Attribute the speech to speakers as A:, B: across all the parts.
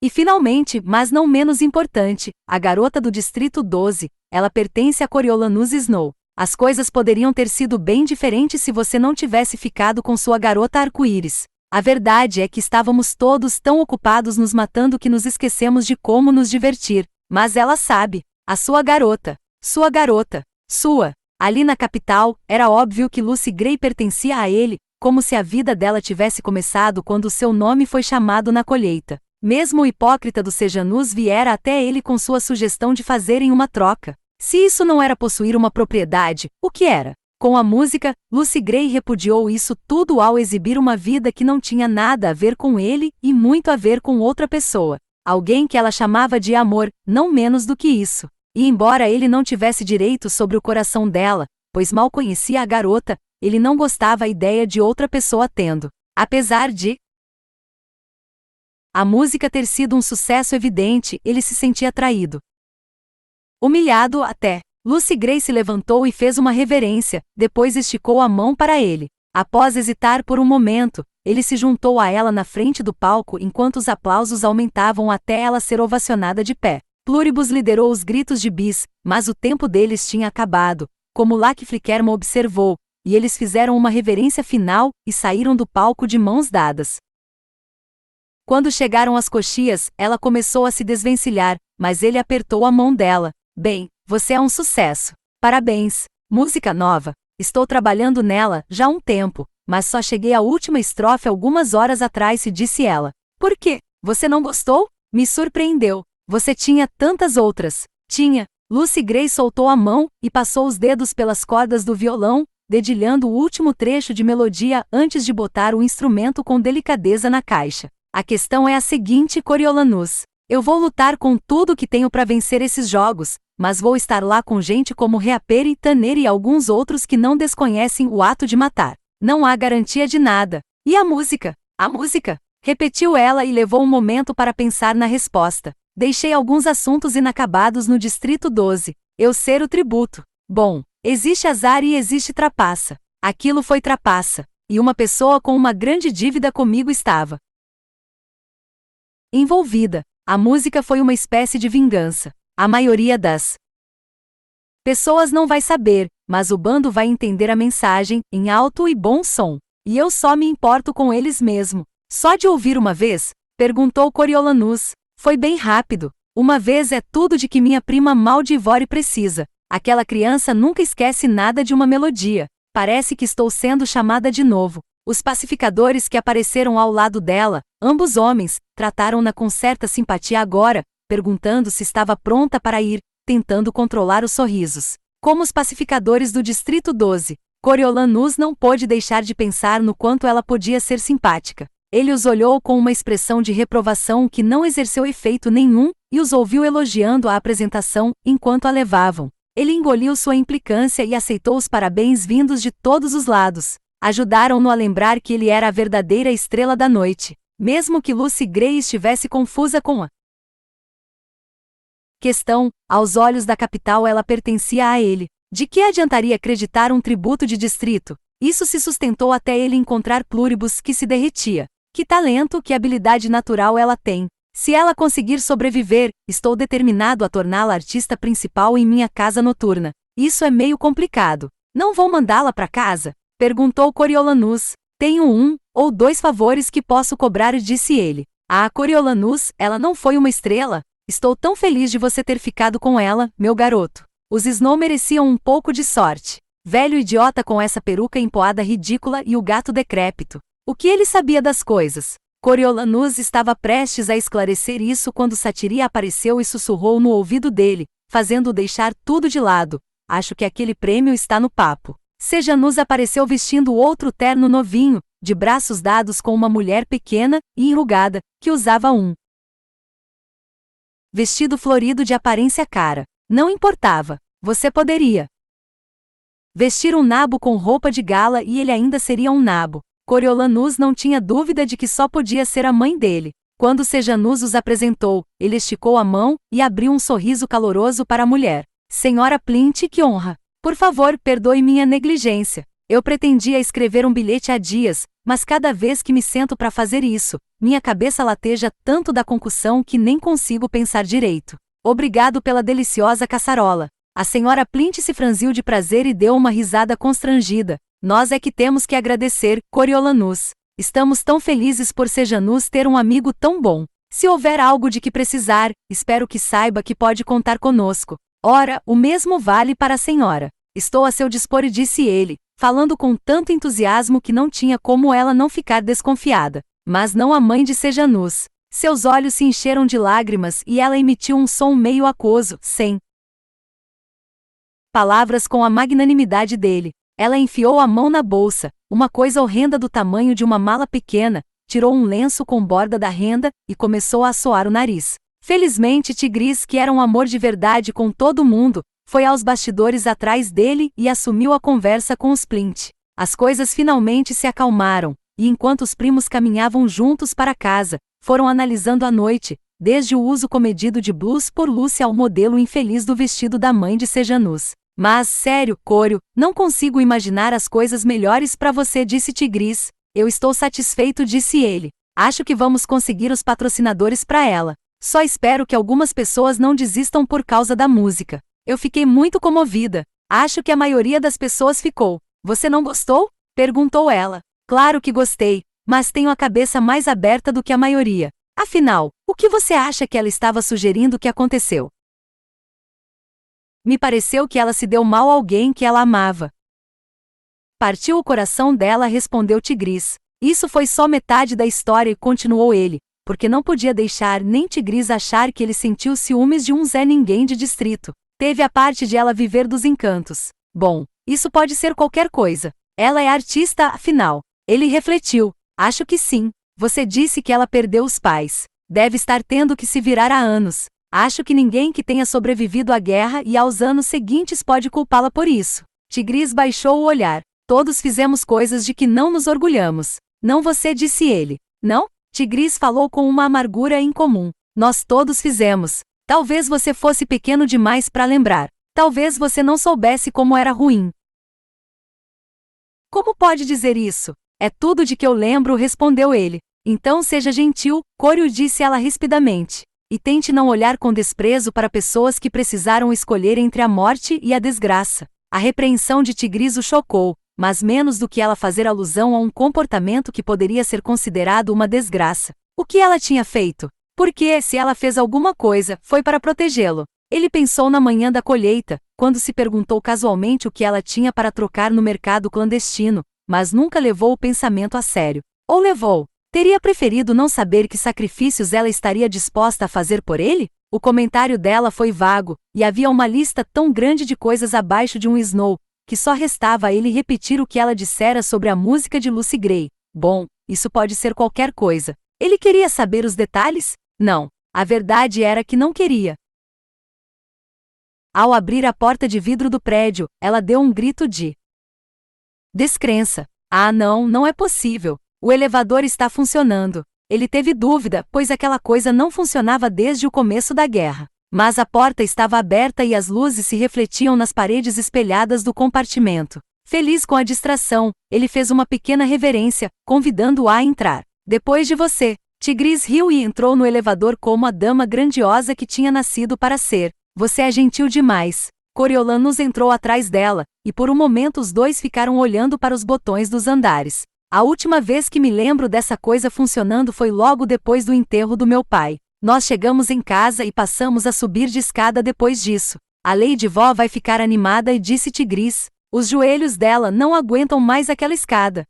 A: E finalmente, mas não menos importante, a garota do Distrito 12, ela pertence a Coriolanus Snow. As coisas poderiam ter sido bem diferentes se você não tivesse ficado com sua garota arco-íris. A verdade é que estávamos todos tão ocupados nos matando que nos esquecemos de como nos divertir. Mas ela sabe. A sua garota. Sua garota. Sua. Ali na capital, era óbvio que Lucy Gray pertencia a ele, como se a vida dela tivesse começado quando seu nome foi chamado na colheita. Mesmo o hipócrita do Sejanus viera até ele com sua sugestão de fazerem uma troca. Se isso não era possuir uma propriedade, o que era? Com a música, Lucy Gray repudiou isso tudo ao exibir uma vida que não tinha nada a ver com ele e muito a ver com outra pessoa. Alguém que ela chamava de amor, não menos do que isso. E embora ele não tivesse direito sobre o coração dela, pois mal conhecia a garota, ele não gostava a ideia de outra pessoa tendo. Apesar de a música ter sido um sucesso evidente, ele se sentia traído. Humilhado até, Lucy Gray se levantou e fez uma reverência, depois esticou a mão para ele. Após hesitar por um momento, ele se juntou a ela na frente do palco enquanto os aplausos aumentavam até ela ser ovacionada de pé. Pluribus liderou os gritos de bis, mas o tempo deles tinha acabado, como Lac Flickerman observou, e eles fizeram uma reverência final e saíram do palco de mãos dadas. Quando chegaram às coxias, ela começou a se desvencilhar, mas ele apertou a mão dela. Bem, você é um sucesso. Parabéns. Música nova. Estou trabalhando nela já há um tempo, mas só cheguei à última estrofe algumas horas atrás, disse ela. Por quê? Você não gostou? Me surpreendeu. Você tinha tantas outras. Tinha. Lucy Gray soltou a mão e passou os dedos pelas cordas do violão, dedilhando o último trecho de melodia antes de botar o instrumento com delicadeza na caixa. A questão é a seguinte, Coriolanus. Eu vou lutar com tudo que tenho para vencer esses jogos, mas vou estar lá com gente como Reaper, Tanner e alguns outros que não desconhecem o ato de matar. Não há garantia de nada. E a música? A música? Repetiu ela e levou um momento para pensar na resposta. Deixei alguns assuntos inacabados no Distrito 12. Eu ser o tributo. Bom, existe azar e existe trapaça. Aquilo foi trapaça. E uma pessoa com uma grande dívida comigo estava envolvida. A música foi uma espécie de vingança. A maioria das pessoas não vai saber, mas o bando vai entender a mensagem, em alto e bom som. E eu só me importo com eles mesmo. Só de ouvir uma vez? Perguntou Coriolanus. Foi bem rápido. Uma vez é tudo de que minha prima Maldivore precisa. Aquela criança nunca esquece nada de uma melodia. Parece que estou sendo chamada de novo. Os pacificadores que apareceram ao lado dela, ambos homens, trataram-na com certa simpatia agora, perguntando se estava pronta para ir, tentando controlar os sorrisos. Como os pacificadores do Distrito 12, Coriolanus não pôde deixar de pensar no quanto ela podia ser simpática. Ele os olhou com uma expressão de reprovação que não exerceu efeito nenhum, e os ouviu elogiando a apresentação, enquanto a levavam. Ele engoliu sua implicância e aceitou os parabéns vindos de todos os lados. Ajudaram-no a lembrar que ele era a verdadeira estrela da noite. Mesmo que Lucy Gray estivesse confusa com a questão, aos olhos da capital ela pertencia a ele. De que adiantaria acreditar um tributo de distrito? Isso se sustentou até ele encontrar Pluribus, que se derretia. Que talento, que habilidade natural ela tem. Se ela conseguir sobreviver, estou determinado a torná-la artista principal em minha casa noturna. Isso é meio complicado. Não vou mandá-la para casa? Perguntou Coriolanus. Tenho 1 ou 2 favores que posso cobrar, disse ele. Ah, Coriolanus, ela não foi uma estrela? Estou tão feliz de você ter ficado com ela, meu garoto. Os Snow mereciam um pouco de sorte. Velho idiota com essa peruca empoada ridícula e o gato decrépito. O que ele sabia das coisas? Coriolanus estava prestes a esclarecer isso quando Satiria apareceu e sussurrou no ouvido dele, fazendo-o deixar tudo de lado. Acho que aquele prêmio está no papo. Sejanus apareceu vestindo outro terno novinho, de braços dados com uma mulher pequena e enrugada, que usava um vestido florido de aparência cara. Não importava. Você poderia vestir um nabo com roupa de gala e ele ainda seria um nabo. Coriolanus não tinha dúvida de que só podia ser a mãe dele. Quando Sejanus os apresentou, ele esticou a mão e abriu um sorriso caloroso para a mulher. Senhora Plint, que honra! Por favor, perdoe minha negligência. Eu pretendia escrever um bilhete há dias, mas cada vez que me sento para fazer isso, minha cabeça lateja tanto da concussão que nem consigo pensar direito. Obrigado pela deliciosa caçarola. A senhora Plint se franziu de prazer e deu uma risada constrangida. Nós é que temos que agradecer, Coriolanus. Estamos tão felizes por Sejanus ter um amigo tão bom. Se houver algo de que precisar, espero que saiba que pode contar conosco. Ora, o mesmo vale para a senhora. Estou a seu dispor, disse ele, falando com tanto entusiasmo que não tinha como ela não ficar desconfiada. Mas não a mãe de Sejanus. Seus olhos se encheram de lágrimas e ela emitiu um som meio aquoso, sem palavras, com a magnanimidade dele. Ela enfiou a mão na bolsa, uma coisa horrenda do tamanho de uma mala pequena, tirou um lenço com borda da renda e começou a assoar o nariz. Felizmente Tigris, que era um amor de verdade com todo mundo, foi aos bastidores atrás dele e assumiu a conversa com os Plint. As coisas finalmente se acalmaram, e enquanto os primos caminhavam juntos para casa, foram analisando a noite, desde o uso comedido de blues por Lúcia ao modelo infeliz do vestido da mãe de Sejanus. Mas, sério, Corio, não consigo imaginar as coisas melhores para você, disse Tigris. Eu estou satisfeito, disse ele. Acho que vamos conseguir os patrocinadores para ela. Só espero que algumas pessoas não desistam por causa da música. Eu fiquei muito comovida. Acho que a maioria das pessoas ficou. Você não gostou? Perguntou ela. Claro que gostei, mas tenho a cabeça mais aberta do que a maioria. Afinal, o que você acha que ela estava sugerindo que aconteceu? Me pareceu que ela se deu mal a alguém que ela amava. Partiu o coração dela, respondeu Tigris. Isso foi só metade da história, continuou ele, porque não podia deixar nem Tigris achar que ele sentiu ciúmes de um Zé Ninguém de distrito. Teve a parte de ela viver dos encantos. Bom, isso pode ser qualquer coisa. Ela é artista, afinal. Ele refletiu. Acho que sim. Você disse que ela perdeu os pais. Deve estar tendo que se virar há anos. Acho que ninguém que tenha sobrevivido à guerra e aos anos seguintes pode culpá-la por isso. Tigris baixou o olhar. Todos fizemos coisas de que não nos orgulhamos. Não você, disse ele. Não? Tigris falou com uma amargura incomum. Nós todos fizemos. Talvez você fosse pequeno demais para lembrar. Talvez você não soubesse como era ruim. Como pode dizer isso? É tudo de que eu lembro, respondeu ele. Então seja gentil, Corio, disse ela rispidamente. E tente não olhar com desprezo para pessoas que precisaram escolher entre a morte e a desgraça. A repreensão de Tigris o chocou, mas menos do que ela fazer alusão a um comportamento que poderia ser considerado uma desgraça. O que ela tinha feito? Porque, se ela fez alguma coisa, foi para protegê-lo. Ele pensou na manhã da colheita, quando se perguntou casualmente o que ela tinha para trocar no mercado clandestino, mas nunca levou o pensamento a sério. Ou levou? Teria preferido não saber que sacrifícios ela estaria disposta a fazer por ele? O comentário dela foi vago, e havia uma lista tão grande de coisas abaixo de um Snow, que só restava a ele repetir o que ela dissera sobre a música de Lucy Gray. Bom, isso pode ser qualquer coisa. Ele queria saber os detalhes? Não. A verdade era que não queria. Ao abrir a porta de vidro do prédio, ela deu um grito de descrença. Ah, não, não é possível. O elevador está funcionando. Ele teve dúvida, pois aquela coisa não funcionava desde o começo da guerra. Mas a porta estava aberta e as luzes se refletiam nas paredes espelhadas do compartimento. Feliz com a distração, ele fez uma pequena reverência, convidando-a a entrar. Depois de você. Tigris riu e entrou no elevador como a dama grandiosa que tinha nascido para ser. Você é gentil demais. Coriolanus entrou atrás dela, e por um momento os dois ficaram olhando para os botões dos andares. A última vez que me lembro dessa coisa funcionando foi logo depois do enterro do meu pai. Nós chegamos em casa e passamos a subir de escada depois disso. A Lady Vó vai ficar animada e disse Tigris. Os joelhos dela não aguentam mais aquela escada.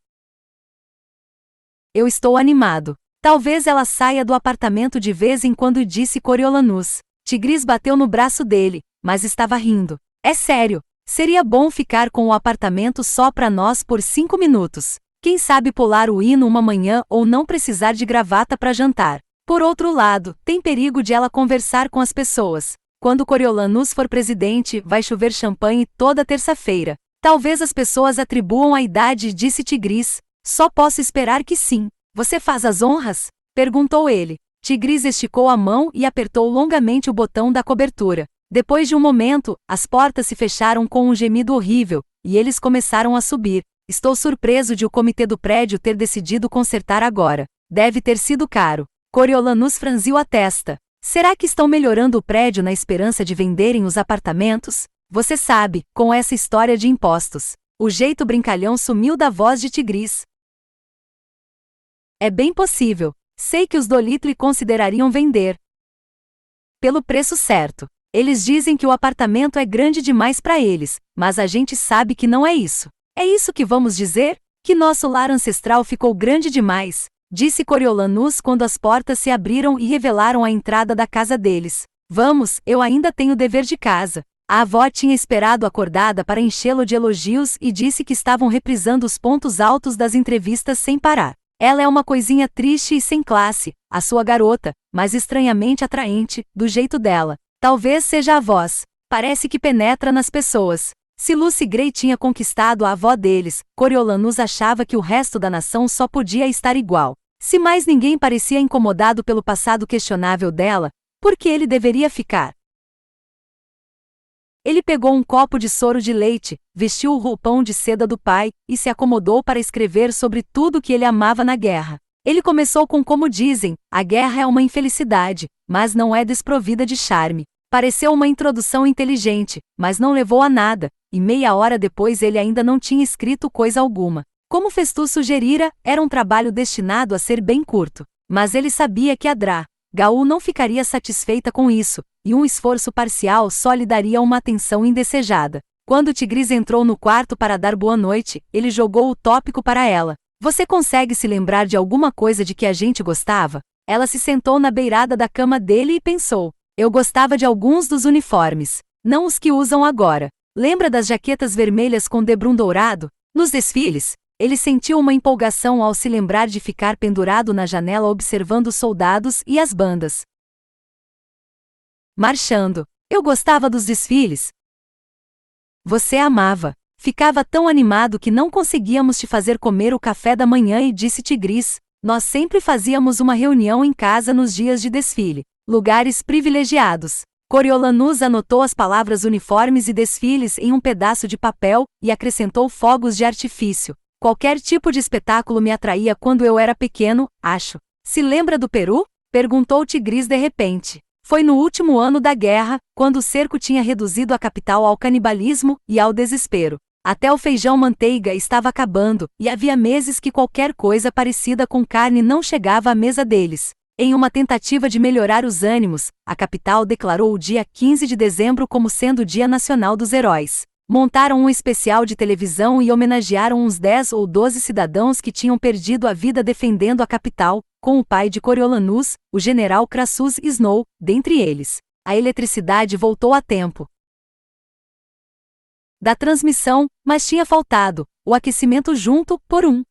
A: Eu estou animado. Talvez ela saia do apartamento de vez em quando, disse Coriolanus. Tigris bateu no braço dele, mas estava rindo. É sério. Seria bom ficar com o apartamento só para nós por 5 minutos. Quem sabe pular o hino uma manhã ou não precisar de gravata para jantar. Por outro lado, tem perigo de ela conversar com as pessoas. Quando Coriolanus for presidente, vai chover champanhe toda terça-feira. Talvez as pessoas atribuam a idade, disse Tigris. Só posso esperar que sim. Você faz as honras? Perguntou ele. Tigris esticou a mão e apertou longamente o botão da cobertura. Depois de um momento, as portas se fecharam com um gemido horrível, e eles começaram a subir. Estou surpreso de o comitê do prédio ter decidido consertar agora. Deve ter sido caro. Coriolanus franziu a testa. Será que estão melhorando o prédio na esperança de venderem os apartamentos? Você sabe, com essa história de impostos. O jeito brincalhão sumiu da voz de Tigris. É bem possível. Sei que os Dolittle considerariam vender. Pelo preço certo. Eles dizem que o apartamento é grande demais para eles, mas a gente sabe que não é isso. É isso que vamos dizer? Que nosso lar ancestral ficou grande demais, disse Coriolanus quando as portas se abriram e revelaram a entrada da casa deles. Vamos, eu ainda tenho dever de casa. A avó tinha esperado acordada para enchê-lo de elogios e disse que estavam reprisando os pontos altos das entrevistas sem parar. Ela é uma coisinha triste e sem classe, a sua garota, mas estranhamente atraente, do jeito dela. Talvez seja a voz. Parece que penetra nas pessoas. Se Lucy Gray tinha conquistado a avó deles, Coriolanus achava que o resto da nação só podia estar igual. Se mais ninguém parecia incomodado pelo passado questionável dela, por que ele deveria ficar? Ele pegou um copo de soro de leite, vestiu o roupão de seda do pai, e se acomodou para escrever sobre tudo que ele amava na guerra. Ele começou com como dizem, a guerra é uma infelicidade, mas não é desprovida de charme. Pareceu uma introdução inteligente, mas não levou a nada, e meia hora depois ele ainda não tinha escrito coisa alguma. Como Festus sugerira, era um trabalho destinado a ser bem curto. Mas ele sabia que a Gaul não ficaria satisfeita com isso, e um esforço parcial só lhe daria uma atenção indesejada. Quando Tigris entrou no quarto para dar boa noite, ele jogou o tópico para ela. Você consegue se lembrar de alguma coisa de que a gente gostava? Ela se sentou na beirada da cama dele e pensou. Eu gostava de alguns dos uniformes. Não os que usam agora. Lembra das jaquetas vermelhas com debrum dourado? Nos desfiles? Ele sentiu uma empolgação ao se lembrar de ficar pendurado na janela observando os soldados e as bandas marchando. Eu gostava dos desfiles. Você amava. Ficava tão animado que não conseguíamos te fazer comer o café da manhã e disse Tigris. Nós sempre fazíamos uma reunião em casa nos dias de desfile. Lugares privilegiados. Coriolanus anotou as palavras uniformes e desfiles em um pedaço de papel e acrescentou fogos de artifício. Qualquer tipo de espetáculo me atraía quando eu era pequeno, acho. Se lembra do Peru? Perguntou Tigris de repente. Foi no último ano da guerra, quando o cerco tinha reduzido a capital ao canibalismo e ao desespero. Até o feijão-manteiga estava acabando, e havia meses que qualquer coisa parecida com carne não chegava à mesa deles. Em uma tentativa de melhorar os ânimos, a capital declarou o dia 15 de dezembro como sendo o Dia Nacional dos Heróis. Montaram um especial de televisão e homenagearam uns 10 ou 12 cidadãos que tinham perdido a vida defendendo a capital, com o pai de Coriolanus, o general Crassus Snow, dentre eles. A eletricidade voltou a tempo da transmissão, mas tinha faltado o aquecimento junto, por um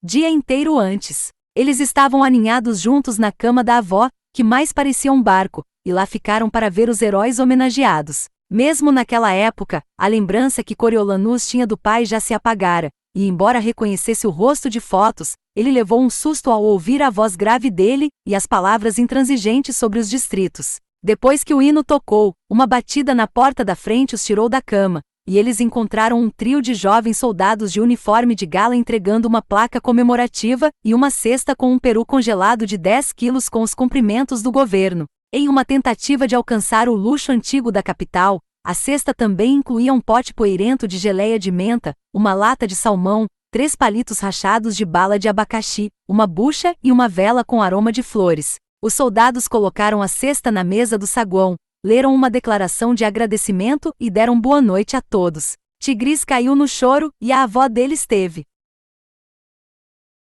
A: dia inteiro antes. Eles estavam aninhados juntos na cama da avó, que mais parecia um barco, e lá ficaram para ver os heróis homenageados. Mesmo naquela época, a lembrança que Coriolanus tinha do pai já se apagara, e embora reconhecesse o rosto de fotos, ele levou um susto ao ouvir a voz grave dele e as palavras intransigentes sobre os distritos. Depois que o hino tocou, uma batida na porta da frente os tirou da cama, e eles encontraram um trio de jovens soldados de uniforme de gala entregando uma placa comemorativa e uma cesta com um peru congelado de 10 quilos com os cumprimentos do governo. Em uma tentativa de alcançar o luxo antigo da capital, a cesta também incluía um pote poeirento de geleia de menta, uma lata de salmão, 3 palitos rachados de bala de abacaxi, uma bucha e uma vela com aroma de flores. Os soldados colocaram a cesta na mesa do saguão, leram uma declaração de agradecimento e deram boa noite a todos. Tigris caiu no choro e a avó deles teve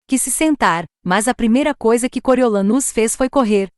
A: que se sentar, mas a primeira coisa que Coriolanus fez foi correr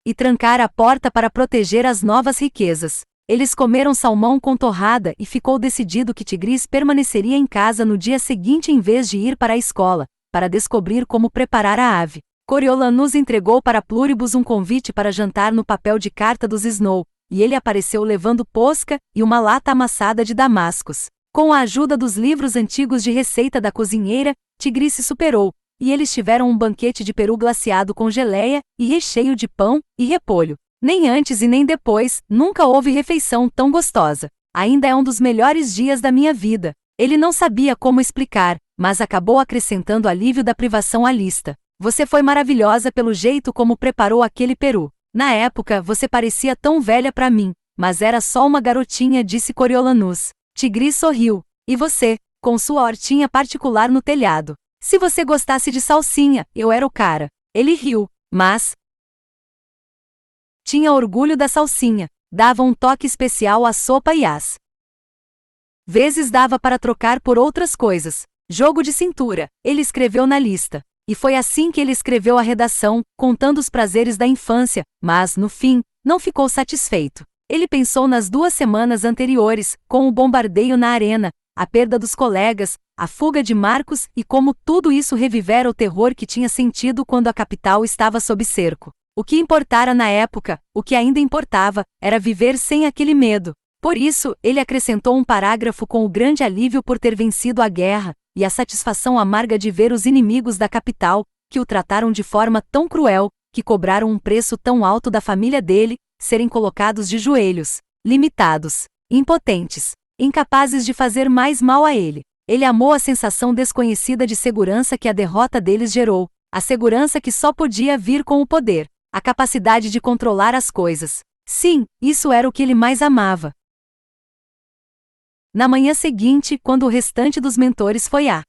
A: e trancar a porta para proteger as novas riquezas. Eles comeram salmão com torrada e ficou decidido que Tigris permaneceria em casa no dia seguinte em vez de ir para a escola, para descobrir como preparar a ave. Coriolanus entregou para Pluribus um convite para jantar no papel de carta dos Snow, e ele apareceu levando posca e uma lata amassada de damascos. Com a ajuda dos livros antigos de receita da cozinheira, Tigris se superou, e eles tiveram um banquete de peru glaciado com geleia e recheio de pão e repolho. Nem antes e nem depois, nunca houve refeição tão gostosa. Ainda é um dos melhores dias da minha vida. Ele não sabia como explicar, mas acabou acrescentando alívio da privação à lista. Você foi maravilhosa pelo jeito como preparou aquele peru. Na época, você parecia tão velha pra mim, mas era só uma garotinha, disse Coriolanus. Tigris sorriu. E você, com sua hortinha particular no telhado? Se você gostasse de salsinha, eu era o cara. Ele riu, mas tinha orgulho da salsinha. Dava um toque especial à sopa e às vezes dava para trocar por outras coisas. Jogo de cintura, ele escreveu na lista. E foi assim que ele escreveu a redação, contando os prazeres da infância, mas, no fim, não ficou satisfeito. Ele pensou nas 2 semanas anteriores, com o bombardeio na arena, a perda dos colegas, a fuga de Marcos e como tudo isso revivera o terror que tinha sentido quando a capital estava sob cerco. O que importara na época, o que ainda importava, era viver sem aquele medo. Por isso, ele acrescentou um parágrafo com o grande alívio por ter vencido a guerra, e a satisfação amarga de ver os inimigos da capital, que o trataram de forma tão cruel, que cobraram um preço tão alto da família dele, serem colocados de joelhos, limitados, impotentes, incapazes de fazer mais mal a ele. Ele amou a sensação desconhecida de segurança que a derrota deles gerou, a segurança que só podia vir com o poder, a capacidade de controlar as coisas. Sim, isso era o que ele mais amava. Na manhã seguinte, quando o restante dos mentores foi à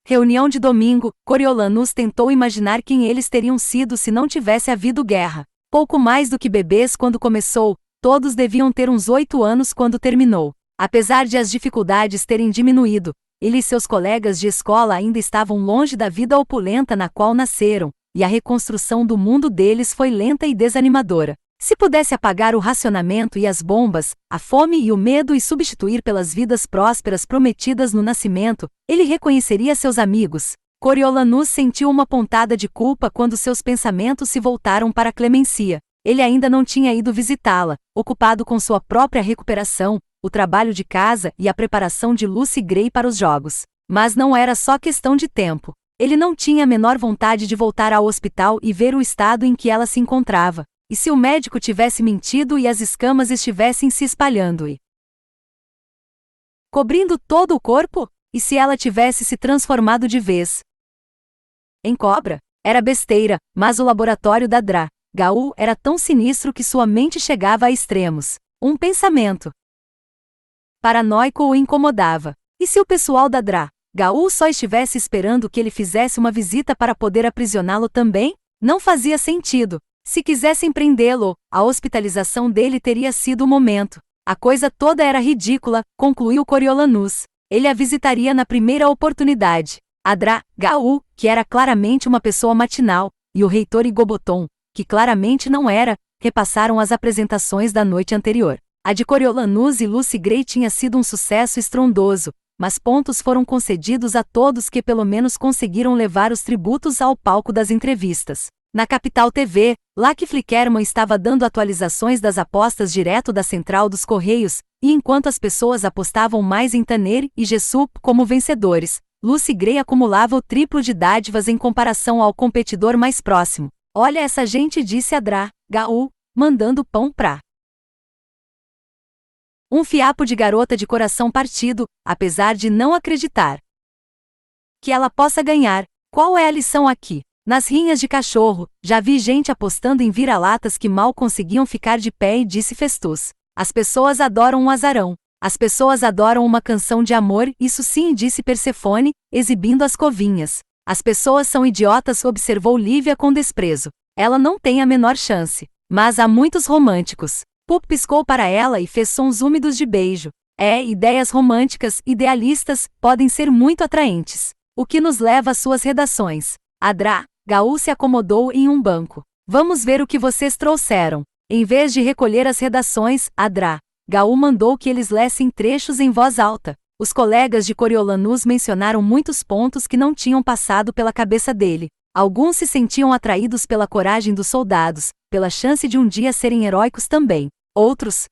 A: reunião de domingo, Coriolanus tentou imaginar quem eles teriam sido se não tivesse havido guerra. Pouco mais do que bebês quando começou, todos deviam ter uns 8 anos quando terminou. Apesar de as dificuldades terem diminuído, ele e seus colegas de escola ainda estavam longe da vida opulenta na qual nasceram, e a reconstrução do mundo deles foi lenta e desanimadora. Se pudesse apagar o racionamento e as bombas, a fome e o medo e substituir pelas vidas prósperas prometidas no nascimento, ele reconheceria seus amigos. Coriolanus sentiu uma pontada de culpa quando seus pensamentos se voltaram para Clemencia. Ele ainda não tinha ido visitá-la, ocupado com sua própria recuperação, o trabalho de casa e a preparação de Lucy Gray para os jogos. Mas não era só questão de tempo. Ele não tinha a menor vontade de voltar ao hospital e ver o estado em que ela se encontrava. E se o médico tivesse mentido e as escamas estivessem se espalhando e cobrindo todo o corpo? E se ela tivesse se transformado de vez em cobra? Era besteira, mas o laboratório da Dra. Gaul era tão sinistro que sua mente chegava a extremos. Um pensamento paranoico o incomodava. E se o pessoal da Dra. Gaul só estivesse esperando que ele fizesse uma visita para poder aprisioná-lo também? Não fazia sentido. Se quisessem prendê-lo, a hospitalização dele teria sido o momento. A coisa toda era ridícula, concluiu Coriolanus. Ele a visitaria na primeira oportunidade. A Dra. Gaul, que era claramente uma pessoa matinal, e o reitor Igoboton, que claramente não era, repassaram as apresentações da noite anterior. A de Coriolanus e Lucy Gray tinha sido um sucesso estrondoso, mas pontos foram concedidos a todos que pelo menos conseguiram levar os tributos ao palco das entrevistas. Na Capital TV, Lucky Flickerman estava dando atualizações das apostas direto da central dos Correios, e enquanto as pessoas apostavam mais em Tanner e Jessup como vencedores, Lucy Gray acumulava o triplo de dádivas em comparação ao competidor mais próximo. Olha essa gente, disse a Dra. Gaul, mandando pão pra um fiapo de garota de coração partido, apesar de não acreditar que ela possa ganhar. Qual é a lição aqui? Nas rinhas de cachorro, já vi gente apostando em vira-latas que mal conseguiam ficar de pé e disse Festus. As pessoas adoram um azarão. As pessoas adoram uma canção de amor, isso sim, disse Persefone, exibindo as covinhas. As pessoas são idiotas, observou Lívia com desprezo. Ela não tem a menor chance. Mas há muitos românticos. Pup piscou para ela e fez sons úmidos de beijo. Ideias românticas, idealistas, podem ser muito atraentes. O que nos leva às suas redações. A Dra. Gaul se acomodou em um banco. Vamos ver o que vocês trouxeram. Em vez de recolher as redações, a Dra. Gaul mandou que eles lessem trechos em voz alta. Os colegas de Coriolanus mencionaram muitos pontos que não tinham passado pela cabeça dele. Alguns se sentiam atraídos pela coragem dos soldados, pela chance de um dia serem heróicos também. Outros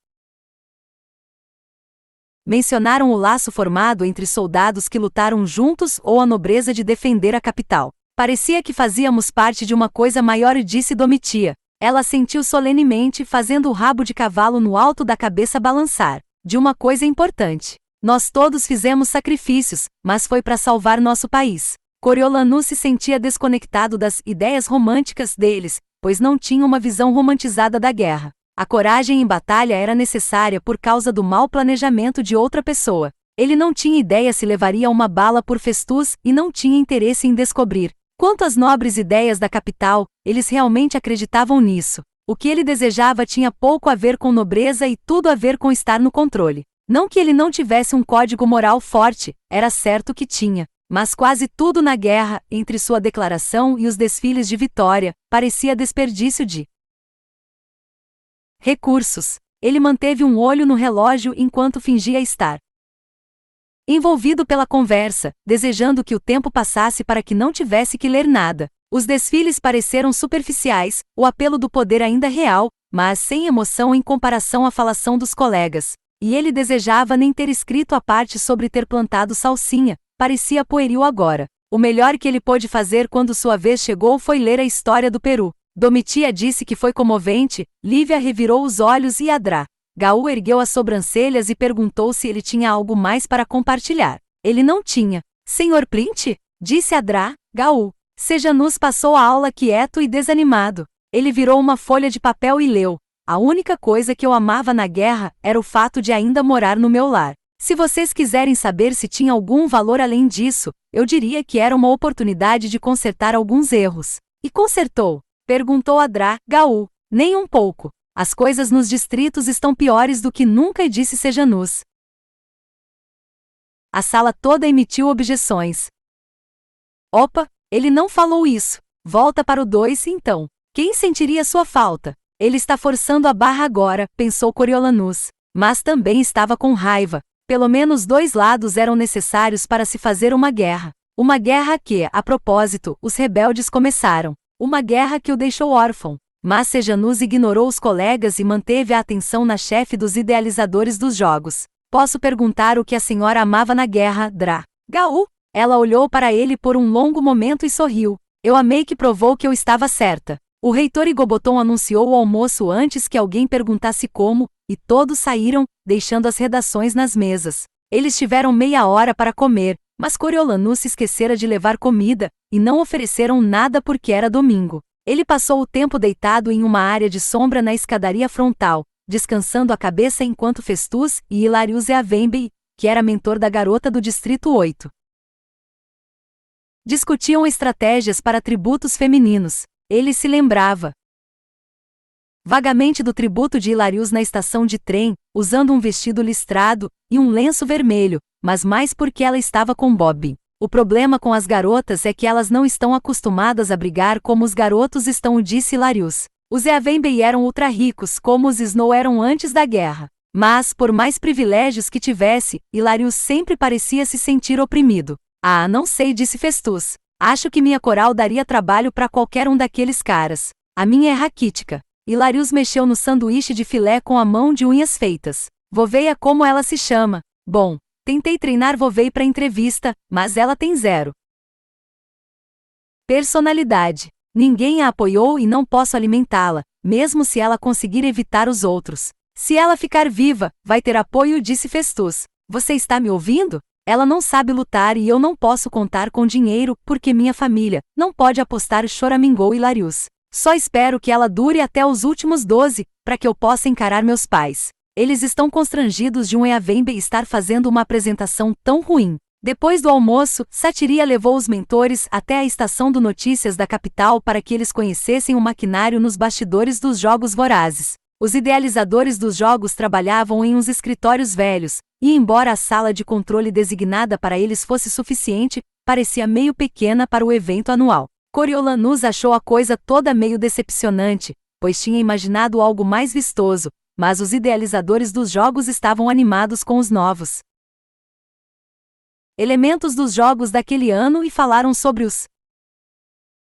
A: mencionaram o laço formado entre soldados que lutaram juntos ou a nobreza de defender a capital. Parecia que fazíamos parte de uma coisa maior, disse Domitia. Ela sentiu solenemente, fazendo o rabo de cavalo no alto da cabeça balançar. De uma coisa importante. Nós todos fizemos sacrifícios, mas foi para salvar nosso país. Coriolanus se sentia desconectado das ideias românticas deles, pois não tinha uma visão romantizada da guerra. A coragem em batalha era necessária por causa do mau planejamento de outra pessoa. Ele não tinha ideia se levaria uma bala por Festus e não tinha interesse em descobrir. Quanto às nobres ideias da capital, eles realmente acreditavam nisso. O que ele desejava tinha pouco a ver com nobreza e tudo a ver com estar no controle. Não que ele não tivesse um código moral forte, era certo que tinha. Mas quase tudo na guerra, entre sua declaração e os desfiles de vitória, parecia desperdício de recursos. Ele manteve um olho no relógio enquanto fingia estar envolvido pela conversa, desejando que o tempo passasse para que não tivesse que ler nada. Os desfiles pareceram superficiais, o apelo do poder ainda real, mas sem emoção em comparação à falação dos colegas. E ele desejava nem ter escrito a parte sobre ter plantado salsinha, parecia pueril agora. O melhor que ele pôde fazer quando sua vez chegou foi ler a história do Peru. Domitia disse que foi comovente, Lívia revirou os olhos e Adrá Gaú ergueu as sobrancelhas e perguntou se ele tinha algo mais para compartilhar. Ele não tinha. Senhor Plint? Disse Adrá Gaú. Sejanus passou a aula quieto e desanimado. Ele virou uma folha de papel e leu. A única coisa que eu amava na guerra era o fato de ainda morar no meu lar. Se vocês quiserem saber se tinha algum valor além disso, eu diria que era uma oportunidade de consertar alguns erros. E consertou? Perguntou Adrá Gaú. Nem um pouco. As coisas nos distritos estão piores do que nunca, disse Sejanus. A sala toda emitiu objeções. Opa, ele não falou isso. Volta para o 2 então. Quem sentiria sua falta? Ele está forçando a barra agora, pensou Coriolanus. Mas também estava com raiva. Pelo menos 2 lados eram necessários para se fazer uma guerra. Uma guerra que, a propósito, os rebeldes começaram. Uma guerra que o deixou órfão. Mas Sejanus ignorou os colegas e manteve a atenção na chefe dos idealizadores dos jogos. Posso perguntar o que a senhora amava na guerra, Drá Gaú? Ela olhou para ele por um longo momento e sorriu. Eu amei que provou que eu estava certa. O reitor Igoboton anunciou o almoço antes que alguém perguntasse como, e todos saíram, deixando as redações nas mesas. Eles tiveram meia hora para comer, mas Coriolanus se esquecera de levar comida, e não ofereceram nada porque era domingo. Ele passou o tempo deitado em uma área de sombra na escadaria frontal, descansando a cabeça enquanto Festus e Hilarius Eavembe, que era mentor da garota do Distrito 8, discutiam estratégias para tributos femininos. Ele se lembrava vagamente do tributo de Hilarius na estação de trem, usando um vestido listrado e um lenço vermelho, mas mais porque ela estava com Bob. O problema com as garotas é que elas não estão acostumadas a brigar como os garotos estão, disse Hilarius. Os Eavembe eram ultra-ricos como os Snow eram antes da guerra. Mas, por mais privilégios que tivesse, Hilarius sempre parecia se sentir oprimido. Ah, não sei, disse Festus. Acho que minha coral daria trabalho para qualquer um daqueles caras. A minha é raquítica. Hilarius mexeu no sanduíche de filé com a mão de unhas feitas. Voveia como ela se chama. Bom, tentei treinar Vovei para entrevista, mas ela tem 0 personalidade. Ninguém a apoiou e não posso alimentá-la, mesmo se ela conseguir evitar os outros. Se ela ficar viva, vai ter apoio, disse Festus. Você está me ouvindo? Ela não sabe lutar e eu não posso contar com dinheiro, porque minha família não pode apostar, choramingou Hilarius. Só espero que ela dure até os últimos 12, para que eu possa encarar meus pais. Eles estão constrangidos de um Eavembe estar fazendo uma apresentação tão ruim. Depois do almoço, Satiria levou os mentores até a estação do Notícias da capital para que eles conhecessem o maquinário nos bastidores dos jogos vorazes. Os idealizadores dos jogos trabalhavam em uns escritórios velhos, e embora a sala de controle designada para eles fosse suficiente, parecia meio pequena para o evento anual. Coriolanus achou a coisa toda meio decepcionante, pois tinha imaginado algo mais vistoso, mas os idealizadores dos jogos estavam animados com os novos elementos dos jogos daquele ano e falaram sobre os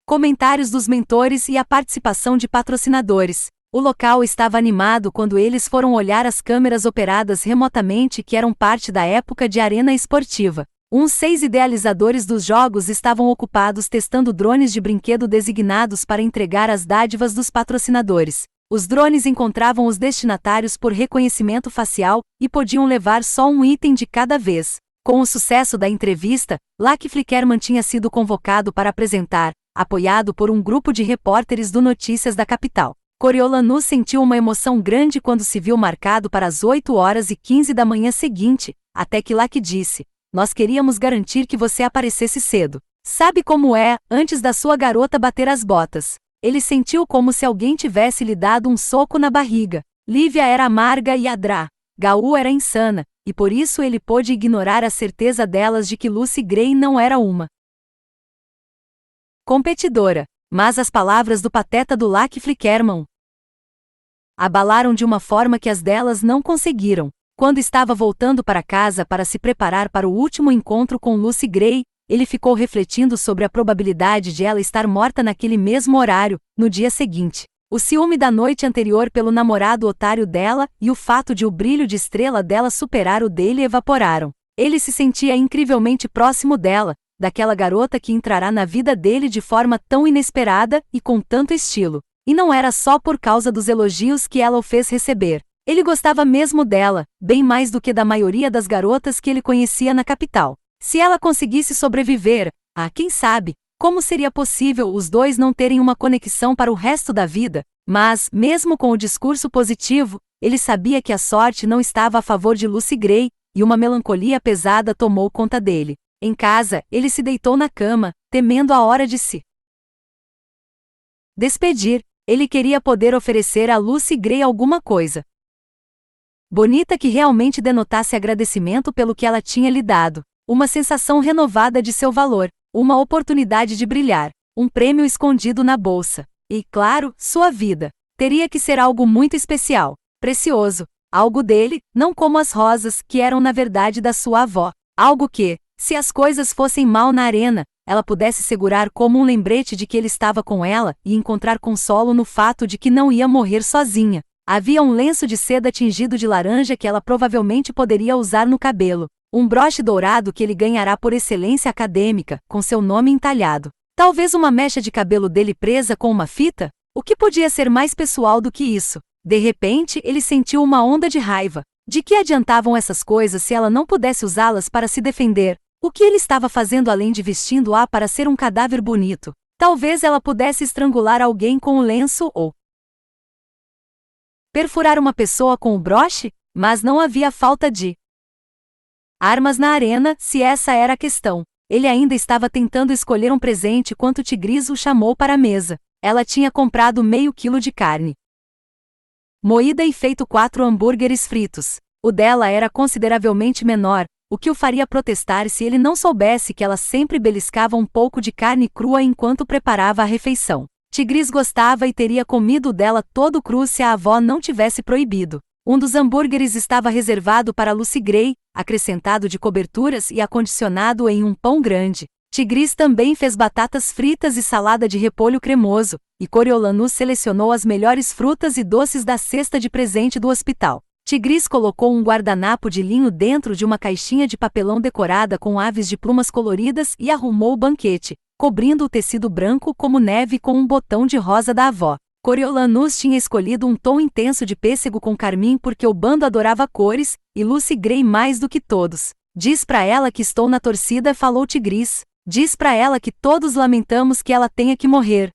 A: comentários dos mentores e a participação de patrocinadores. O local estava animado quando eles foram olhar as câmeras operadas remotamente que eram parte da época de arena esportiva. Uns 6 idealizadores dos jogos estavam ocupados testando drones de brinquedo designados para entregar as dádivas dos patrocinadores. Os drones encontravam os destinatários por reconhecimento facial e podiam levar só um item de cada vez. Com o sucesso da entrevista, Lucky Flickerman tinha sido convocado para apresentar, apoiado por um grupo de repórteres do Notícias da capital. Coriolanus sentiu uma emoção grande quando se viu marcado para as 8h15 da manhã seguinte, até que Lucky disse: "Nós queríamos garantir que você aparecesse cedo. Sabe como é, antes da sua garota bater as botas." Ele sentiu como se alguém tivesse lhe dado um soco na barriga. Lívia era amarga e Adra Gaú era insana, e por isso ele pôde ignorar a certeza delas de que Lucy Gray não era uma competidora. Mas as palavras do pateta do Lucky Flickerman abalaram de uma forma que as delas não conseguiram. Quando estava voltando para casa para se preparar para o último encontro com Lucy Gray, ele ficou refletindo sobre a probabilidade de ela estar morta naquele mesmo horário, no dia seguinte. O ciúme da noite anterior pelo namorado otário dela e o fato de o brilho de estrela dela superar o dele evaporaram. Ele se sentia incrivelmente próximo dela, daquela garota que entrará na vida dele de forma tão inesperada e com tanto estilo. E não era só por causa dos elogios que ela o fez receber. Ele gostava mesmo dela, bem mais do que da maioria das garotas que ele conhecia na capital. Se ela conseguisse sobreviver, quem sabe, como seria possível os dois não terem uma conexão para o resto da vida? Mas, mesmo com o discurso positivo, ele sabia que a sorte não estava a favor de Lucy Gray, e uma melancolia pesada tomou conta dele. Em casa, ele se deitou na cama, temendo a hora de se despedir. Ele queria poder oferecer a Lucy Gray alguma coisa bonita que realmente denotasse agradecimento pelo que ela tinha lhe dado. Uma sensação renovada de seu valor, uma oportunidade de brilhar, um prêmio escondido na bolsa. E, claro, sua vida. Teria que ser algo muito especial, precioso, algo dele, não como as rosas, que eram na verdade da sua avó. Algo que, se as coisas fossem mal na arena, ela pudesse segurar como um lembrete de que ele estava com ela e encontrar consolo no fato de que não ia morrer sozinha. Havia um lenço de seda tingido de laranja que ela provavelmente poderia usar no cabelo. Um broche dourado que ele ganhará por excelência acadêmica, com seu nome entalhado. Talvez uma mecha de cabelo dele presa com uma fita? O que podia ser mais pessoal do que isso? De repente, ele sentiu uma onda de raiva. De que adiantavam essas coisas se ela não pudesse usá-las para se defender? O que ele estava fazendo além de vestindo-a para ser um cadáver bonito? Talvez ela pudesse estrangular alguém com o lenço ou perfurar uma pessoa com o broche? Mas não havia falta de armas na arena, se essa era a questão. Ele ainda estava tentando escolher um presente quando Tigris o chamou para a mesa. Ela tinha comprado meio quilo de carne moída e feito 4 hambúrgueres fritos. O dela era consideravelmente menor, o que o faria protestar se ele não soubesse que ela sempre beliscava um pouco de carne crua enquanto preparava a refeição. Tigris gostava e teria comido o dela todo cru se a avó não tivesse proibido. Um dos hambúrgueres estava reservado para Lucy Gray, acrescentado de coberturas e acondicionado em um pão grande. Tigris também fez batatas fritas e salada de repolho cremoso, e Coriolanus selecionou as melhores frutas e doces da cesta de presente do hospital. Tigris colocou um guardanapo de linho dentro de uma caixinha de papelão decorada com aves de plumas coloridas e arrumou o banquete, cobrindo o tecido branco como neve com um botão de rosa da avó. Coriolanus tinha escolhido um tom intenso de pêssego com carmim porque o bando adorava cores, e Lucy Gray mais do que todos. Diz pra ela que estou na torcida, falou Tigris. Diz pra ela que todos lamentamos que ela tenha que morrer,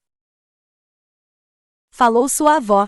A: falou sua avó.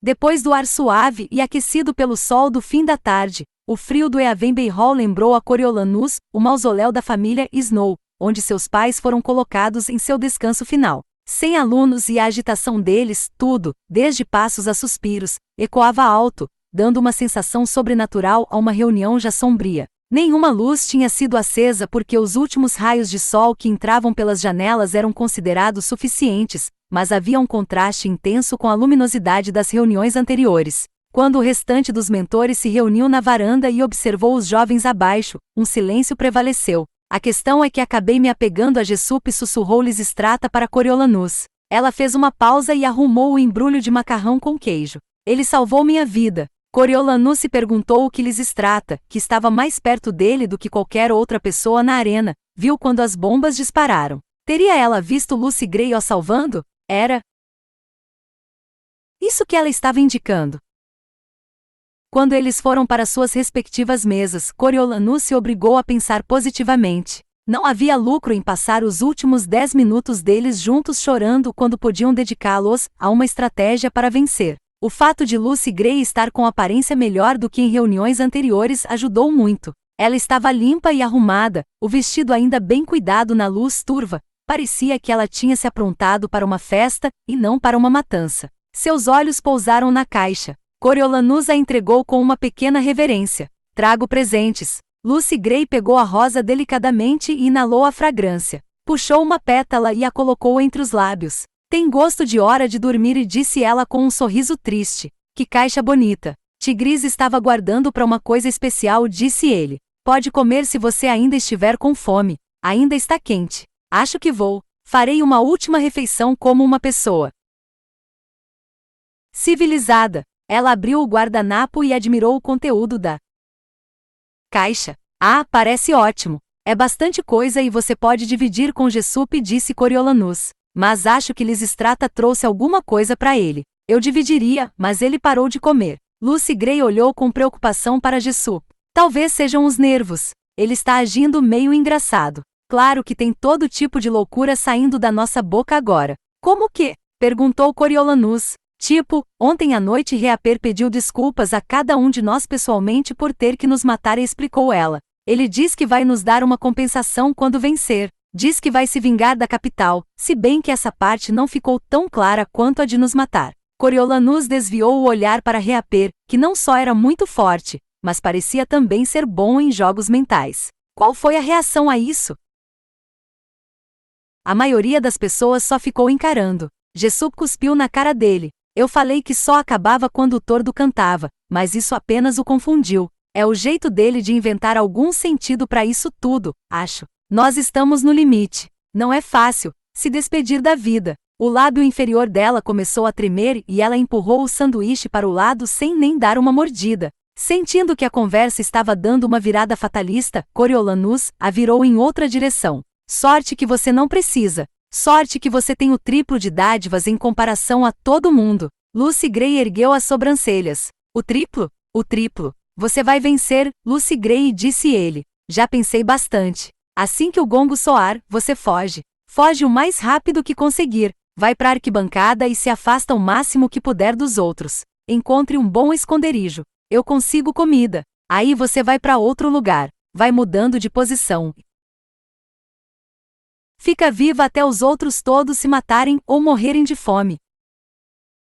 A: Depois do ar suave e aquecido pelo sol do fim da tarde, o frio do Eavenby Hall lembrou a Coriolanus o mausoléu da família Snow, onde seus pais foram colocados em seu descanso final. Sem alunos e a agitação deles, tudo, desde passos a suspiros, ecoava alto, dando uma sensação sobrenatural a uma reunião já sombria. Nenhuma luz tinha sido acesa porque os últimos raios de sol que entravam pelas janelas eram considerados suficientes, mas havia um contraste intenso com a luminosidade das reuniões anteriores. Quando o restante dos mentores se reuniu na varanda e observou os jovens abaixo, um silêncio prevaleceu. A questão é que acabei me apegando a Jessup, sussurrou Lysistrata para Coriolanus. Ela fez uma pausa e arrumou o embrulho de macarrão com queijo. Ele salvou minha vida. Coriolanus se perguntou o que Lysistrata, que estava mais perto dele do que qualquer outra pessoa na arena, viu quando as bombas dispararam. Teria ela visto Lucy Gray o salvando? Era Isso que ela estava indicando. Quando eles foram para suas respectivas mesas, Coriolanus se obrigou a pensar positivamente. Não havia lucro em passar os últimos 10 minutos deles juntos chorando quando podiam dedicá-los a uma estratégia para vencer. O fato de Lucy Gray estar com aparência melhor do que em reuniões anteriores ajudou muito. Ela estava limpa e arrumada, o vestido ainda bem cuidado na luz turva. Parecia que ela tinha se aprontado para uma festa e não para uma matança. Seus olhos pousaram na caixa. Coriolanus a entregou com uma pequena reverência. Trago presentes. Lucy Gray pegou a rosa delicadamente e inalou a fragrância. Puxou uma pétala e a colocou entre os lábios. Tem gosto de hora de dormir, disse ela com um sorriso triste. Que caixa bonita. Tigris estava guardando para uma coisa especial, disse ele. Pode comer se você ainda estiver com fome. Ainda está quente. Acho que vou. Farei uma última refeição como uma pessoa civilizada. Ela abriu o guardanapo e admirou o conteúdo da caixa. Ah, parece ótimo. É bastante coisa e você pode dividir com Jessup, disse Coriolanus. Mas acho que Lysistrata trouxe alguma coisa para ele. Eu dividiria, mas ele parou de comer. Lucy Gray olhou com preocupação para Jessup. Talvez sejam os nervos. Ele está agindo meio engraçado. Claro que tem todo tipo de loucura saindo da nossa boca agora. Como que? Perguntou Coriolanus. Tipo, ontem à noite Reaper pediu desculpas a cada um de nós pessoalmente por ter que nos matar, explicou ela. Ele diz que vai nos dar uma compensação quando vencer. Diz que vai se vingar da capital, se bem que essa parte não ficou tão clara quanto a de nos matar. Coriolanus desviou o olhar para Reaper, que não só era muito forte, mas parecia também ser bom em jogos mentais. Qual foi a reação a isso? A maioria das pessoas só ficou encarando. Jessup cuspiu na cara dele. Eu falei que só acabava quando o tordo cantava, mas isso apenas o confundiu. É o jeito dele de inventar algum sentido para isso tudo, acho. Nós estamos no limite. Não é fácil se despedir da vida. O lábio inferior dela começou a tremer e ela empurrou o sanduíche para o lado sem nem dar uma mordida. Sentindo que a conversa estava dando uma virada fatalista, Coriolanus a virou em outra direção. Sorte que você não precisa. Sorte que você tem o triplo de dádivas em comparação a todo mundo. Lucy Gray ergueu as sobrancelhas. O triplo? O triplo. Você vai vencer, Lucy Gray, disse ele. Já pensei bastante. Assim que o gongo soar, você foge. Foge o mais rápido que conseguir. Vai para a arquibancada e se afasta o máximo que puder dos outros. Encontre um bom esconderijo. Eu consigo comida. Aí você vai para outro lugar. Vai mudando de posição. Fica viva até os outros todos se matarem ou morrerem de fome.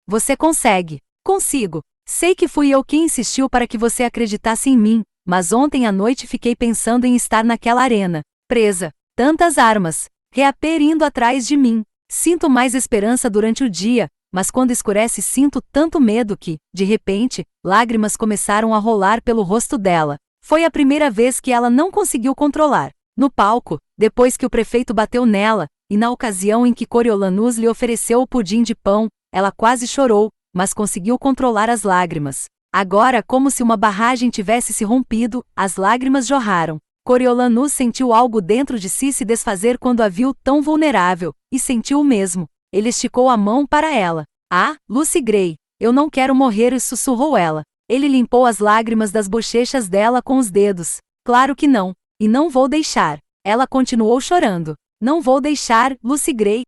A: Você consegue. Consigo. Sei que fui eu quem insistiu para que você acreditasse em mim, mas ontem à noite fiquei pensando em estar naquela arena, presa. Tantas armas. Reaper indo atrás de mim. Sinto mais esperança durante o dia, mas quando escurece sinto tanto medo que, de repente, lágrimas começaram a rolar pelo rosto dela. Foi a primeira vez que ela não conseguiu controlar. No palco, depois que o prefeito bateu nela, e na ocasião em que Coriolanus lhe ofereceu o pudim de pão, ela quase chorou, mas conseguiu controlar as lágrimas. Agora, como se uma barragem tivesse se rompido, as lágrimas jorraram. Coriolanus sentiu algo dentro de si se desfazer quando a viu tão vulnerável, e sentiu o mesmo. Ele esticou a mão para ela. Ah, Lucy Gray, eu não quero morrer, sussurrou ela. Ele limpou as lágrimas das bochechas dela com os dedos. Claro que não. E não vou deixar. Ela continuou chorando. Não vou deixar, Lucy Gray.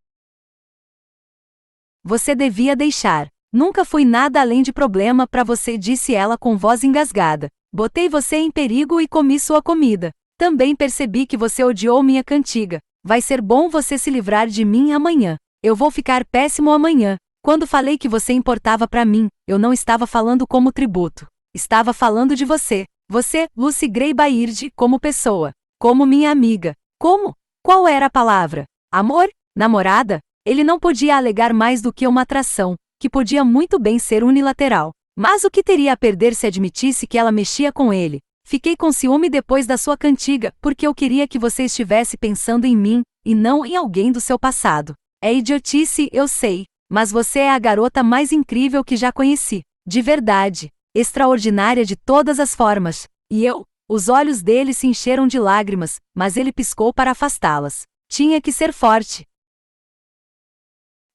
A: Você devia deixar. Nunca fui nada além de problema para você, disse ela com voz engasgada. Botei você em perigo e comi sua comida. Também percebi que você odiou minha cantiga. Vai ser bom você se livrar de mim amanhã. Eu vou ficar péssimo amanhã. Quando falei que você importava para mim, eu não estava falando como tributo. Estava falando de você. Você, Lucy Gray Baird, como pessoa. Como minha amiga. Como? Qual era a palavra? Amor? Namorada? Ele não podia alegar mais do que uma atração, que podia muito bem ser unilateral. Mas o que teria a perder se admitisse que ela mexia com ele? Fiquei com ciúme depois da sua cantiga, porque eu queria que você estivesse pensando em mim, e não em alguém do seu passado. É idiotice, eu sei, mas você é a garota mais incrível que já conheci. De verdade. Extraordinária de todas as formas. E eu? Os olhos dele se encheram de lágrimas, mas ele piscou para afastá-las. Tinha que ser forte.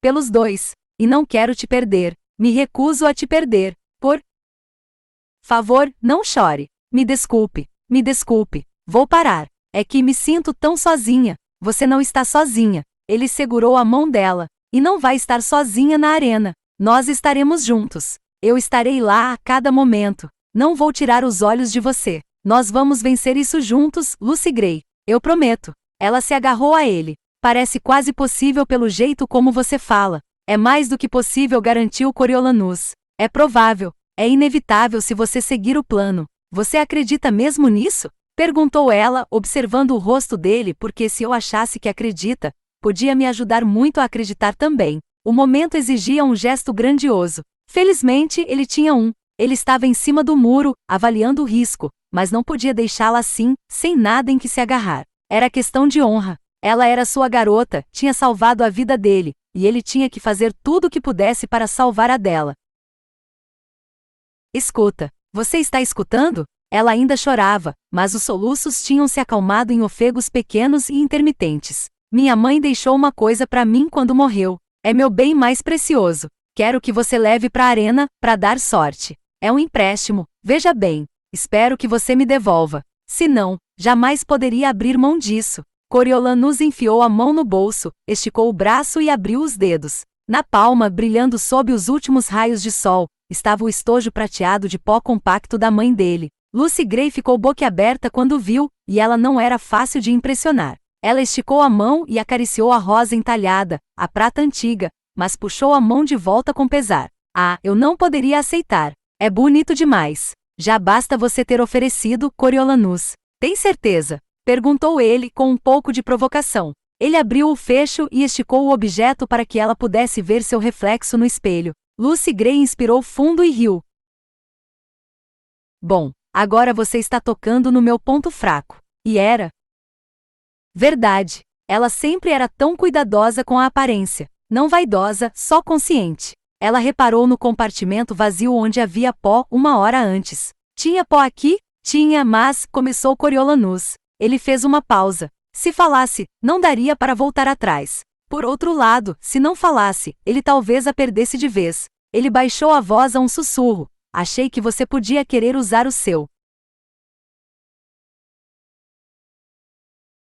A: Pelos dois. E não quero te perder. Me recuso a te perder. Por favor, não chore. Me desculpe. Me desculpe. Vou parar. É que me sinto tão sozinha. Você não está sozinha. Ele segurou a mão dela. E não vai estar sozinha na arena. Nós estaremos juntos. Eu estarei lá a cada momento. Não vou tirar os olhos de você. Nós vamos vencer isso juntos, Lucy Gray. Eu prometo. Ela se agarrou a ele. Parece quase possível pelo jeito como você fala. É mais do que possível, garantiu Coriolanus. É provável. É inevitável se você seguir o plano. Você acredita mesmo nisso? Perguntou ela, observando o rosto dele, porque se eu achasse que acredita, podia me ajudar muito a acreditar também. O momento exigia um gesto grandioso. Felizmente, ele tinha um. Ele estava em cima do muro, avaliando o risco, mas não podia deixá-la assim, sem nada em que se agarrar. Era questão de honra. Ela era sua garota, tinha salvado a vida dele, e ele tinha que fazer tudo o que pudesse para salvar a dela. Escuta. Você está escutando? Ela ainda chorava, mas os soluços tinham se acalmado em ofegos pequenos e intermitentes. Minha mãe deixou uma coisa para mim quando morreu. É meu bem mais precioso. Quero que você leve para a arena, para dar sorte. É um empréstimo, veja bem. Espero que você me devolva. Se não, jamais poderia abrir mão disso. Coriolanus enfiou a mão no bolso, esticou o braço e abriu os dedos. Na palma, brilhando sob os últimos raios de sol, estava o estojo prateado de pó compacto da mãe dele. Lucy Gray ficou boquiaberta quando viu, e ela não era fácil de impressionar. Ela esticou a mão e acariciou a rosa entalhada, a prata antiga, mas puxou a mão de volta com pesar. Ah, eu não poderia aceitar. É bonito demais. Já basta você ter oferecido, Coriolanus. Tem certeza? Perguntou ele com um pouco de provocação. Ele abriu o fecho e esticou o objeto para que ela pudesse ver seu reflexo no espelho. Lucy Gray inspirou fundo e riu. Bom, agora você está tocando no meu ponto fraco. E era verdade. Ela sempre era tão cuidadosa com a aparência. Não vaidosa, só consciente. Ela reparou no compartimento vazio onde havia pó uma hora antes. Tinha pó aqui? Tinha, mas, começou Coriolanus. Ele fez uma pausa. Se falasse, não daria para voltar atrás. Por outro lado, se não falasse, ele talvez a perdesse de vez. Ele baixou a voz a um sussurro. Achei que você podia querer usar o seu